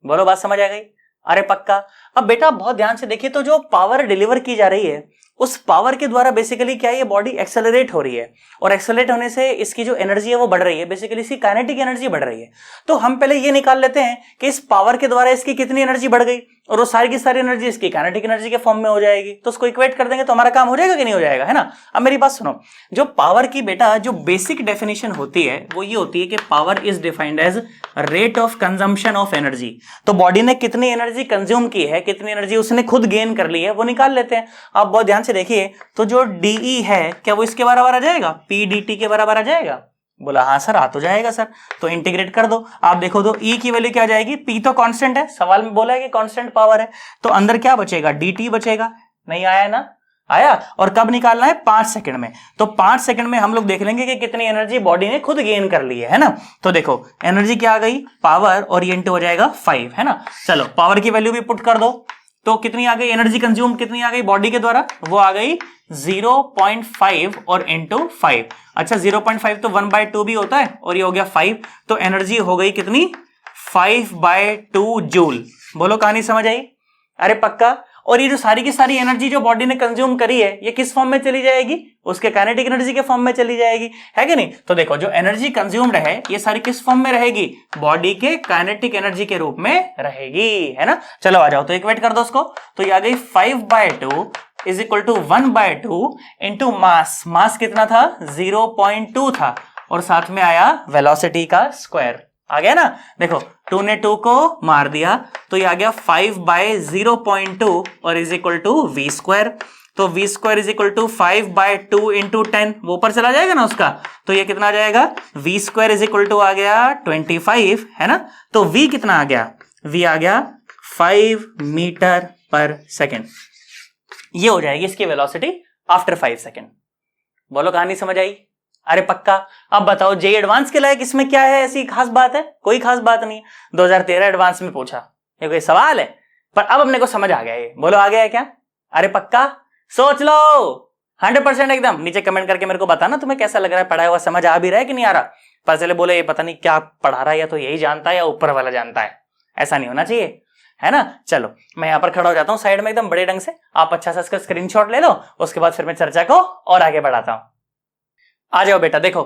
बोलो बात समझ आ गई, अरे पक्का। अब बेटा बहुत ध्यान से देखिए, तो जो पावर डिलीवर की जा रही है उस पावर के द्वारा बेसिकली क्या है, ये बॉडी एक्सेलरेट हो रही है, और एक्सेलरेट होने से इसकी जो एनर्जी है वो बढ़ रही है, बेसिकली इसकी काइनेटिक एनर्जी बढ़ रही है। तो हम पहले ये निकाल लेते हैं कि इस पावर के द्वारा इसकी कितनी एनर्जी बढ़ गई, और वो सारी की सारी एनर्जी इसकी काइनेटिक एनर्जी के फॉर्म में हो जाएगी। तो उसको इक्वेट कर देंगे तो हमारा काम हो जाएगा कि नहीं हो जाएगा, है ना। अब मेरी बात सुनो, जो पावर की बेटा जो बेसिक डेफिनेशन होती है वो ये होती है कि power is defined as rate of consumption of energy. तो बॉडी ने कितनी एनर्जी कंज्यूम की है, कितनी एनर्जी उसने खुद गेन कर ली है, वो निकाल लेते हैं। आप बहुत ध्यान से देखिए, तो जो डीई है क्या वो इसके बराबर आ जाएगा, पी डी टी के बराबर आ जाएगा। बोला हाँ सर आ तो जाएगा सर, तो इंटीग्रेट कर दो। आप देखो तो ई की वैल्यू क्या आ जाएगी, पी तो कांस्टेंट है, सवाल में बोला है कि कांस्टेंट पावर है, तो अंदर क्या बचेगा, dt बचेगा। नहीं आया ना, आया। और कब निकालना है, 5 सेकंड में। तो 5 सेकंड में हम लोग देख लेंगे कि कितनी एनर्जी बॉडी ने खुद गेन कर ली है ना। तो देखो एनर्जी क्या आ गई, पावर, और ये इंटू हो जाएगा 5, है ना। चलो पावर की वैल्यू भी पुट कर दो, तो कितनी आ गई एनर्जी कंज्यूम, कितनी आ गई बॉडी के द्वारा, वो आ गई 0.5 और इंटू 5। अच्छा 0.5 तो 1/2 भी होता है, और ये हो गया 5, तो एनर्जी हो गई कितनी, 5/2 जूल। बोलो कहानी समझ आई, अरे पक्का। और ये जो सारी की सारी एनर्जी जो बॉडी ने कंज्यूम करी है ये किस फॉर्म में चली जाएगी, उसके काइनेटिक एनर्जी के फॉर्म में चली जाएगी, है कि नहीं। तो देखो जो एनर्जी कंज्यूम्ड है ये सारी किस फॉर्म में रहेगी, बॉडी के काइनेटिक एनर्जी के रूप में रहेगी, है ना। चलो आ जाओ, तो इक्वेट कर दो उसको। तो ये आ गई 5/2 is equal to 1/2 into mass. Mass कितना था, 0.2 था, और साथ में आया वेलोसिटी का स्क्वायर। आ गया ना, देखो 2 ने 2 को मार दिया, तो ये आ गया 5/0.2 और is equal to v square. तो v square is equal to 5/2 into 10, वो ऊपर चला जाएगा ना उसका, तो ये कितना आ जाएगा, v square is equal to आ गया 25, है ना। तो वी कितना आ गया, वी आ गया 5 मीटर पर सेकेंड। ये हो जाएगी इसकी वेलोसिटी आफ्टर 5 सेकेंड। बोलो कहानी समझ आई, अरे पक्का। अब बताओ जेई एडवांस के लायक इसमें क्या है, ऐसी खास बात है, कोई खास बात नहीं है। 2013 एडवांस में पूछा, ये कोई सवाल है, पर अब अपने को समझ आ गया ये। बोलो आ गया है क्या, अरे पक्का, सोच लो 100% एकदम। नीचे कमेंट करके मेरे को बताना तुम्हें कैसा लग रहा है, पढ़ाया हुआ समझ आ भी रहा है कि नहीं आ रहा। पर चले बोले ये पता नहीं क्या पढ़ा रहा है, या तो यही जानता है या ऊपर वाला जानता है, ऐसा नहीं होना चाहिए, है ना। चलो मैं यहाँ पर खड़ा हो जाता हूँ साइड में एकदम बड़े ढंग से, आप अच्छा सा इसका स्क्रीनशॉट ले लो, उसके बाद फिर मैं चर्चा को और आगे बढ़ाता हूँ। आ जाओ बेटा, देखो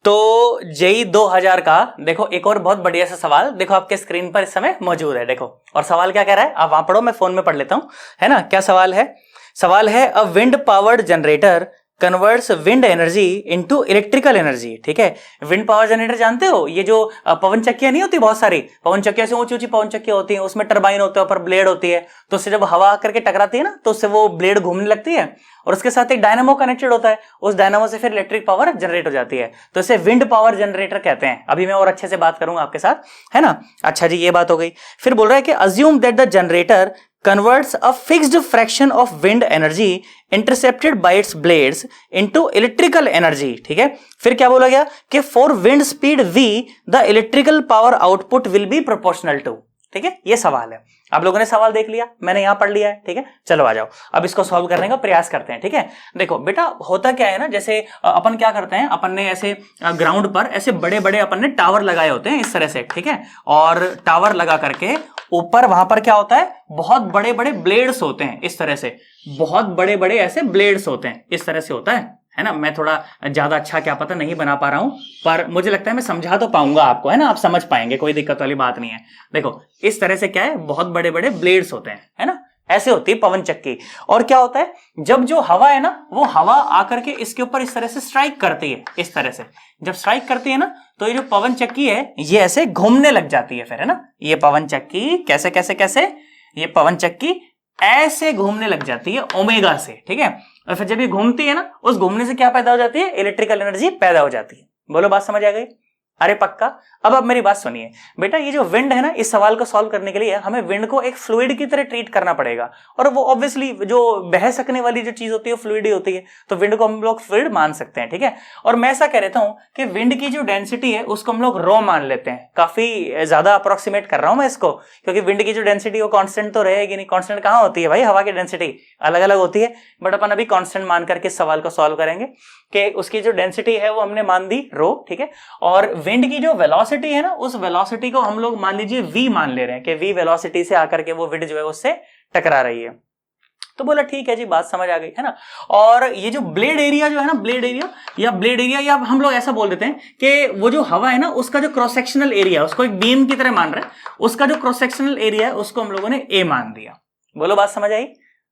तो जेई 2000 का देखो एक और बहुत बढ़िया सा सवाल देखो आपके स्क्रीन पर इस समय मौजूद है, देखो। और सवाल क्या कह रहा है, आप वहां पढ़ो, मैं फोन में पढ़ लेता हूं, है ना। क्या सवाल है, सवाल है a wind powered generator converts wind energy into electrical energy. ठीक है, विंड पावर जनरेटर जानते हो, ये जो पवन चक्कियां नहीं होती, बहुत सारी पवन चक्कियां से ऊंची ऊंची पवन चक्कियां होती हैं, उसमें टरबाइन होता है, ऊपर ब्लेड होती है, तो उससे जब हवा करके टकराती है ना, तो उससे वो ब्लेड घूमने लगती है, और उसके साथ एक डायनामो कनेक्टेड होता है, उस डायनामो से फिर इलेक्ट्रिक पावर जनरेट हो जाती है, तो इसे विंड पावर जनरेटर कहते हैं। अभी मैं और अच्छे से बात करूंगा आपके साथ, है ना। अच्छा जी, ये बात हो गई। फिर बोल रहा है कि assume that the generator converts a fixed fraction of wind energy intercepted by its blades into electrical energy। ठीक है, फिर क्या बोला गया कि for wind speed v the electrical power output will be proportional to। ठीक है, ये सवाल है। आप लोगों ने सवाल देख लिया, मैंने यहां पढ़ लिया है, ठीक है। चलो आ जाओ, अब इसको सॉल्व करने का प्रयास करते हैं। ठीक है, देखो बेटा होता क्या है ना, जैसे अपन क्या करते हैं, अपन ने ऐसे ग्राउंड पर ऐसे बड़े बड़े अपन ने टावर लगाए होते हैं इस तरह से, ठीक है। और टावर लगा करके ऊपर वहां पर क्या होता है, बहुत बड़े बड़े ब्लेड्स होते हैं इस तरह से, बहुत बड़े बड़े ऐसे ब्लेड्स होते हैं इस तरह से होता है ना। मैं थोड़ा ज्यादा अच्छा क्या पता नहीं बना पा रहा हूं, पर मुझे लगता है मैं समझा तो पाऊंगा आपको, है ना, आप समझ पाएंगे, कोई दिक्कत वाली बात नहीं है। देखो इस तरह से क्या है, बहुत बड़े बड़े ब्लेड्स होते हैं, है ना, ऐसे होती है पवन चक्की। और क्या होता है, जब जो हवा है ना, वो हवा आकर के इसके ऊपर इस तरह से स्ट्राइक करती है, इस तरह से जब स्ट्राइक करती है ना, तो ये जो पवन चक्की है ये ऐसे घूमने लग जाती है फिर, है ना। ये पवन चक्की कैसे कैसे कैसे, ये पवन चक्की ऐसे घूमने लग जाती है ओमेगा से, ठीक है। और फिर जब ये घूमती है ना, उस घूमने से क्या पैदा हो जाती है, इलेक्ट्रिकल एनर्जी पैदा हो जाती है। बोलो बात समझ आ गई, अरे पक्का। अब मेरी बात सुनिए बेटा, ये जो विंड है ना, इस सवाल को सॉल्व करने के लिए हमें विंड को एक फ्लूइड की तरह ट्रीट करना पड़ेगा, और वो ऑब्वियसली जो बह सकने वाली जो चीज होती है वो फ्लूइड ही होती है, तो विंड को हम लोग फ्लूइड मान सकते हैं, ठीक है। और मैं ऐसा कह रहता हूं कि विंड की जो डेंसिटी है उसको हम लोग रो मान लेते हैं। काफी ज्यादा अप्रोक्सीमेट कर रहा हूं मैं इसको, क्योंकि विंड की जो डेंसिटी वो कांस्टेंट तो रहेगी नहीं। कांस्टेंट कहां होती है भाई, हवा की डेंसिटी अलग अलग होती है, बट अपन अभी कांस्टेंट मान करके इस सवाल को सॉल्व करेंगे कि उसकी जो डेंसिटी है वो हमने मान दी रो, ठीक है। और विंड की जो वेलोसिटी है ना, उस वेलोसिटी को हम लोग मान लीजिए v मान ले रहे हैं कि v वेलोसिटी से आकर के वो विंड जो है उससे टकरा रही है। तो बोला ठीक है जी, बात समझ आ गई, है ना। और ये जो ब्लेड एरिया जो है ना, ब्लेड एरिया या हम लोग ऐसा बोल देते हैं कि वो जो हवा है ना उसका जो क्रॉस सेक्शनल एरिया, उसको एक बीम की तरह मान रहे हैं, उसका जो क्रॉस सेक्शनल एरिया है उसको हम लोगों ने ए मान दिया। बोलो बात समझ आई?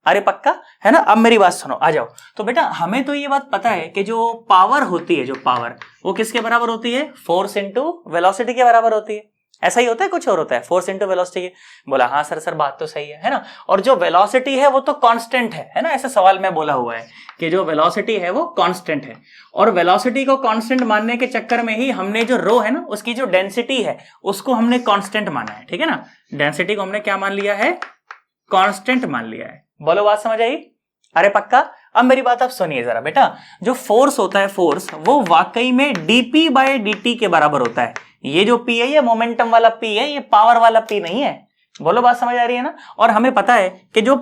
अरे पक्का, है ना। अब मेरी बात सुनो, आ जाओ। तो बेटा हमें तो ये बात पता है कि जो पावर होती है, जो पावर वो किसके बराबर होती है? फोर्स इंटू वेलोसिटी के बराबर होती है। ऐसा ही होता है, कुछ और होता है? फोर्स इंटू वेलोसिटी के। बोला हाँ सर बात तो सही है ना। और जो वेलोसिटी है वो तो कांस्टेंट है ना। ऐसा सवाल में बोला हुआ है कि जो वेलोसिटी है वो कांस्टेंट है, और वेलोसिटी को कांस्टेंट मानने के चक्कर में ही हमने जो रो है ना उसकी जो डेंसिटी है उसको हमने कांस्टेंट माना है, ठीक है ना। डेंसिटी को हमने क्या मान लिया है? कांस्टेंट मान लिया है। बोलो बात समझ आई? अरे पक्का। अब मेरी बात आप सुनिए जरा बेटा, जो फोर्स होता है, फोर्स वो वाकई में dp बाय dt के बराबर होता है। ये जो p है ये मोमेंटम वाला p है, ये पावर वाला p नहीं है। बोलो बात समझ आ रही है ना। और हमें पता है कि जो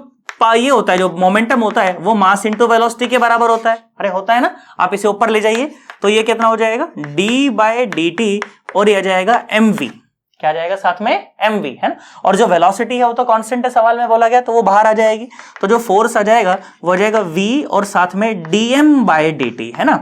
ये होता है, जो मोमेंटम होता है वो मास इंटू वेलोसिटी के बराबर होता है। अरे होता है ना। आप इसे ऊपर ले जाइए तो ये कितना हो जाएगा? d बाय dt, और ये आ जाएगा mv। क्या आ जाएगा साथ में? mv, है ना। और जो वेलोसिटी है वो तो कांस्टेंट है, सवाल में बोला गया, तो वो बाहर आ जाएगी। तो जो फोर्स आ जाएगा वो आ जाएगा v और साथ में dm बाय dt, है ना।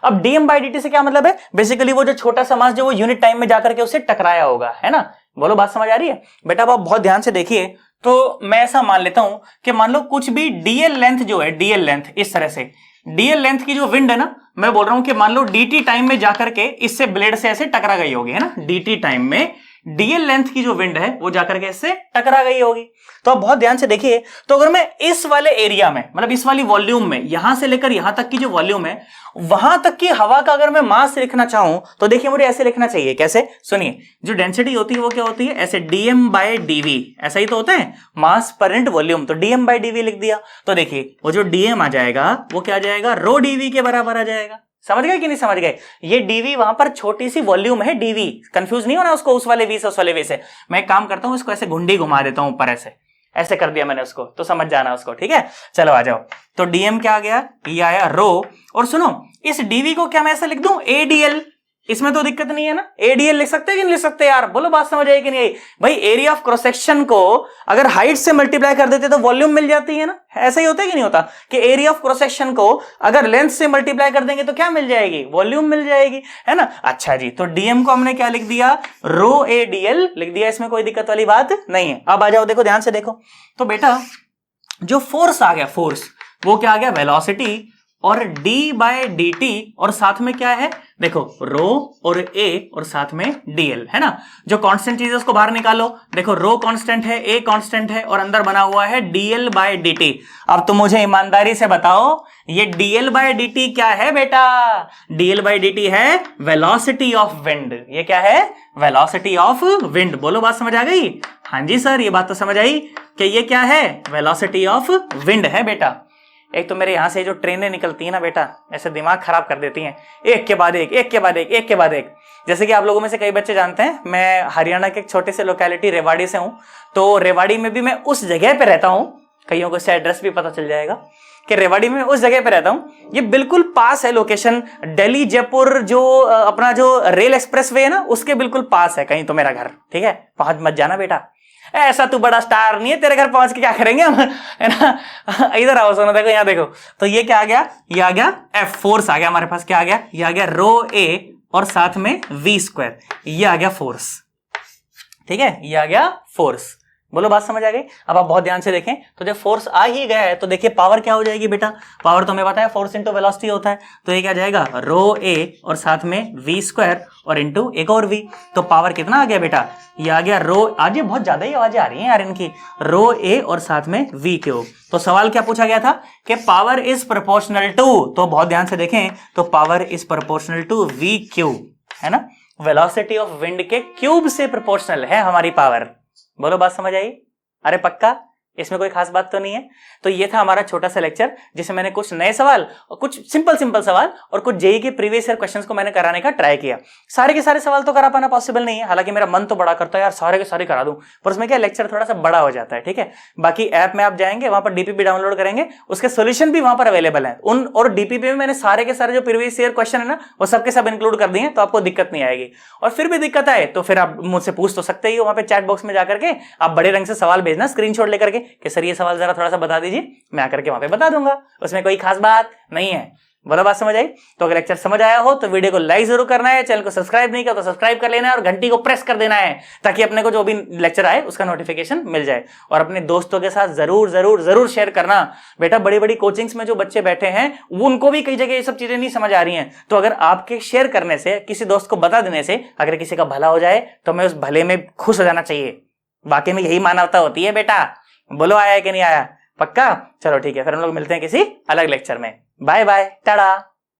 अब dm बाय dt से क्या मतलब है? बेसिकली वो जो छोटा सा मास जो वो यूनिट टाइम में जाकर के उससे टकराया होगा, है ना। बोलो बात समझ आ रही है? बेटा आप बहुत ध्यान से देखिए, तो मैं ऐसा मान लेता हूं कि मान लो कुछ भी dl लेंथ जो है, dl लेंथ इस तरह से, dl लेंथ की जो विंड है ना, मैं बोल रहा हूं कि मान लो dt टाइम में जाकर के इससे ब्लेड से ऐसे टकरा गई होगी, है ना। dt टाइम में dl लेंथ की जो विंड है वो जाकर के इससे टकरा गई होगी। तो आप बहुत ध्यान से देखिए, तो अगर मैं इस वाले एरिया में, मतलब इस वाली वॉल्यूम में, यहां से लेकर यहां तक की जो वॉल्यूम है वहां तक की हवा का अगर मैं मास लिखना चाहूं तो देखिए मुझे ऐसे लिखना चाहिए। कैसे? सुनिए, जो डेंसिटी होती है वो क्या होती है? ऐसे dm बाय dv, ऐसा ही तो होता है, मास पर यूनिट वॉल्यूम। तो dm बाय dv लिख दिया, तो देखिए वो जो dm आ जाएगा वो क्या आ जाएगा? रो dv के बराबर आ जाएगा। समझ गए कि नहीं समझ गए? ये dv वहां पर छोटी सी वॉल्यूम है, dv, कंफ्यूज नहीं होना उसको उस वाले v से उस वाले v से। मैं एक काम करता हूं, इसको ऐसे घुंडी घुमा देता हूं ऊपर, ऐसे कर दिया मैंने उसको, तो समझ जाना उसको, ठीक है। चलो आ जाओ। तो dm क्या आ गया? ये आया रो। और सुनो, इस dv को क्या मैं ऐसा लिख दूं? adl, इसमें तो दिक्कत नहीं है ना। adl लिख सकते हैं कि नहीं लिख सकते यार? बोलो बात समझ आई कि नहीं आई? भाई एरिया ऑफ क्रॉस सेक्शन को अगर हाइट से मल्टीप्लाई कर देते तो वॉल्यूम मिल जाती है ना। ऐसा ही होता है कि नहीं होता कि एरिया ऑफ क्रॉस सेक्शन को अगर लेंथ से मल्टीप्लाई कर देंगे तो क्या मिल जाएगी? वॉल्यूम मिल जाएगी, है ना। अच्छा जी, तो dm को हमने क्या लिख दिया? रो adl लिख दिया, इसमें कोई दिक्कत वाली बात नहीं है। अब आ जाओ, देखो ध्यान से देखो। तो बेटा जो फोर्स आ गया, फोर्स वो क्या आ गया? वेलोसिटी, और d बाय dt, और साथ में क्या है? देखो रो और a और साथ में dl, है ना। जो कांस्टेंट चीज है उसको बाहर निकालो। देखो रो कांस्टेंट है, a कांस्टेंट है, और अंदर बना हुआ है dl बाय dt। अब तुम मुझे ईमानदारी से बताओ, ये dl बाय dt क्या है बेटा? dl बाय dt है वेलोसिटी ऑफ विंड। ये क्या है? Velocity of wind. बोलो बात समझ आ गई? हाँ जी सर, ये बात तो समझ आई कि ये क्या है? वेलोसिटी ऑफ विंड है बेटा। एक तो मेरे यहां से जो ट्रेनें निकलती है ना बेटा, ऐसे दिमाग खराब कर देती हैं, एक के बाद एक, एक के बाद एक, एक के बाद एक। जैसे कि आप लोगों में से कई बच्चे जानते हैं, मैं हरियाणा के एक छोटे से लोकेलिटी रेवाड़ी से हूं। तो रेवाड़ी में भी मैं उस जगह पे रहता हूं, कईयों को इससे एड्रेस भी पता चल जाएगा कि रेवाड़ी में उस जगह पे रहता हूं। ये बिल्कुल पास है लोकेशन, दिल्ली जयपुर जो अपना जो रेल एक्सप्रेस वे है ना उसके बिल्कुल पास है कहीं तो मेरा घर, ठीक है। पहुंच मत जाना बेटा, ऐसा तू बड़ा स्टार नहीं है, तेरे घर पहुंच के क्या करेंगे हम, है ना। इधर आओ, सुनो, देखो यहाँ देखो। तो ये क्या आ गया? ये आ गया F, फोर्स आ गया हमारे पास। क्या आ गया? ये आ गया रो a और साथ में v स्क्वायर, ये आ गया फोर्स, ठीक है। ये आ गया फोर्स। बोलो बात समझ आ गई? अब आप बहुत ध्यान से देखें, तो जब फोर्स आ ही गया है तो देखिए पावर क्या हो जाएगी बेटा? पावर तो हमें पता है फोर्स इंटू वेलोसिटी होता है। तो ये क्या जाएगा? रो a और साथ में v स्क्वायर और इंटू एक और v। तो पावर कितना आ गया बेटा? ये आ गया रो, आज ये बहुत ज्यादा ही आवाजें आ रही हैं यार इनकी, रो a और साथ में v क्यूब। तो सवाल क्या पूछा गया था कि पावर इज प्रोपोर्शनल टू, तो बहुत ध्यान से देखें, तो power is proportional to v cube, है ना। वेलोसिटी ऑफ विंड के क्यूब से प्रोपोर्शनल है हमारी पावर। बोलो बात समझ आई? अरे पक्का, इसमें कोई खास बात तो नहीं है। तो ये था हमारा छोटा सा लेक्चर जिसमें मैंने कुछ नए सवाल और कुछ सिंपल सवाल और कुछ जेईई के प्रीवियस ईयर क्वेश्चंस को मैंने कराने का ट्राई किया। सारे के सारे सवाल तो करा पाना पॉसिबल नहीं है, हालांकि मेरा मन तो बड़ा करता है यार सारे के सारे करा दूं, पर उसमें क्या लेक्चर थोड़ा सा बड़ा हो जाता है, ठीक है। बाकी ऐप में आप जाएंगे, वहां पर डीपीपी डाउनलोड करेंगे, उसके सोल्यूशन भी वहां पर अवेलेबल है उन, और डीपीपी में मैंने सारे के सारे जो प्रीवियस ईयर क्वेश्चन है ना वो सबके सब इंक्लूड कर दिए, तो आपको दिक्कत नहीं आएगी। और फिर भी दिक्कत आए तो फिर आप मुझसे पूछ तो सकते ही हो, वहां पे चैट बॉक्स में जाकर के आप बड़े रंग से सवाल भेजना स्क्रीनशॉट लेकर के, कि सर ये सवाल जरा थोड़ा सा बता दीजिए, मैं आकर के वहां पे बता दूंगा, उसमें कोई खास बात नहीं है। बोलो बात समझ आई? तो अगर लेक्चर समझ आया हो तो वीडियो को लाइक जरूर करना है, चैनल को सब्सक्राइब नहीं किया तो सब्सक्राइब कर लेना है और घंटी को प्रेस कर देना है ताकि अपने को जो भी लेक्चर आए उसका नोटिफिकेशन मिल जाए। और अपने दोस्तों के साथ जरूर जरूर जरूर शेयर करना। बेटा बड़ी बड़ी कोचिंग्स में जो बच्चे बैठे हैं उनको भी कई जगह ये सब चीजें नहीं समझ आ रही हैं, तो अगर आपके शेयर करने से, किसी दोस्त को बता देने से अगर किसी का भला हो जाए तो हमें उस भले में खुश हो जाना चाहिए। वाकई में यही मानवता होती है बेटा। बोलो आया है कि नहीं आया? पक्का? चलो ठीक है, फिर हम लोग मिलते हैं किसी अलग लेक्चर में। Bye bye, Tata.